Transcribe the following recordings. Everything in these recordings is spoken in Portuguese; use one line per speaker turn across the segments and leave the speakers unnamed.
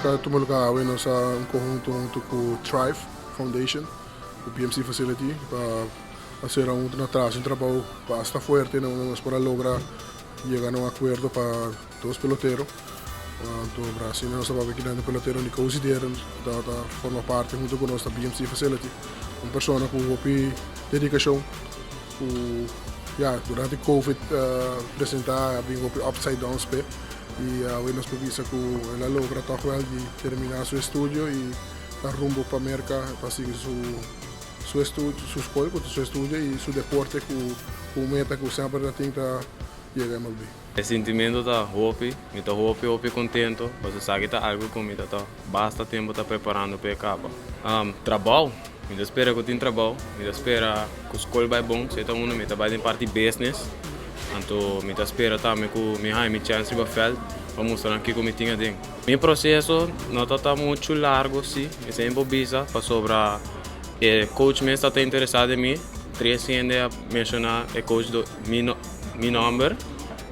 ka tumulong awin sa conjunto junto com o Thrive Foundation, o PMC Facility, para hacer un trabajo, bastante fuerte, para lograr llegar a un acuerdo para todos los peloteros. Brasil não estava aqui no peloteiro nem consideram forma parte junto com nossa BMC Facility, uma pessoa com dedicação, durante Covid apresentar um upside down spé e nós provisa que ela logra de terminar seu estudo e dar rumbo para a América para seguir seu estudo, sua escola, seu estudo e seu deporte com meta que sempre tenta chegar a MLB.
O sentimento da hope, me tá hope contento, você sabe que tá algo que me tá basta tempo tá preparando para a capa. Trabalho, me espera que eu tenho trabalho, me espera que a escola vai bom, se tá me tá vai em parte business, então me espera também que me chance para fel, para mostrar que eu me tinha dentro. Meu processo não tá muito largo, sim, é sempre bisa para sobrar. Coach me está interessado em mim, 3 anos a mencionar é coach do meu número.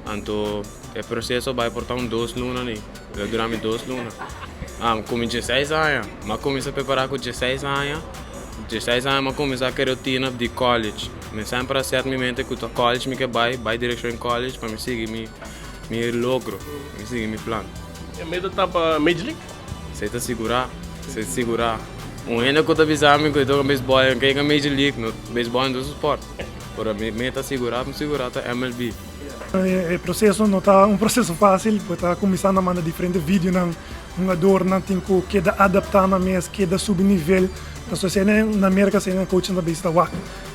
Então, o processo vai por 2 lunas, durante 2 lunas. Com 16 anos, eu comecei a preparar com 16 anos. 16 anos, eu comecei a querer rotina de college. Eu sempre acerto minha mente que o college me vai direção em college para me seguir meu logro, me seguir meu plano.
E medo tá para Major League?
Você tá segurar. Ano que eu tô avisando que eu tô com beisebol, eu quero Major League, no beisebol é um esporte. Para mim, me segurar tá MLB.
O processo não está um processo fácil, porque está começando a mandar diferentes vídeos na jogador não tem que adaptar na mesa, que subir nível. Então, se na América se na coaching da vista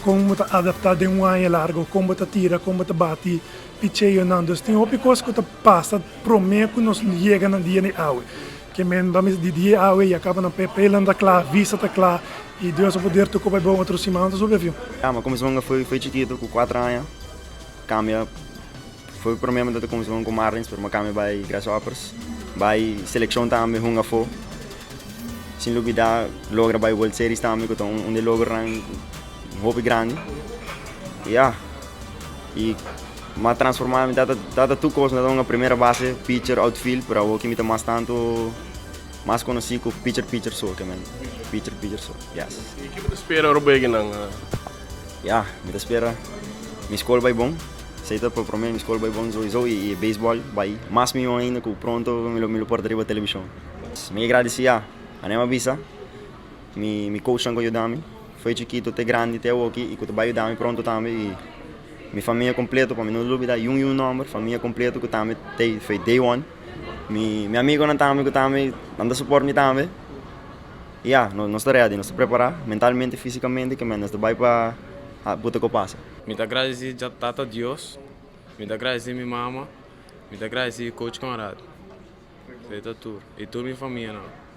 como está adaptar de ano largo, como está tira, como está bate, pitcheio não. Então, tem outras coisas que passa, prometo que nós chega no dia de hoje. Que men vamos de dia a hoje acaba na PP anda claro, vista tá claro e Deus o poder tu vai bom outro cimento sobre viu.
Mas começou foi chiquito com 4 anos, cambia. Foi o problema da comissão com Marlins, mas cambia vai Grasshoppers, vai seleção também hunga fo. Sem dúvida logra vai World Series também que então onde logra um hope grande. E mas transformar data tu coisa na primeira base pitcher outfield para o que me tá mais tanto mais conhecido como pitcher só que man pitcher só yes.
E que me espera o bem não?
Me espera minha escola vai bom. Seita para mim minha escola vai bom e beisebol vai mais melhor ainda que pronto me portaria para televisão. Me agradecer a Nema Bisa, me coach que ajudou-me, foi chiquito até grande até aqui e que vai ajudar-me pronto também e minha família completa para mim não dúvida um número família completa que também foi day one. Meu amigo não também que também anda suporte me também. Nós estamos ready, nós estamos preparados mentalmente e fisicamente que nós vai para a puta que passa.
Me agradecer já tata Deus, me agradecer minha mama, me agradecer coach Conrado. Feita tudo e toda minha família não.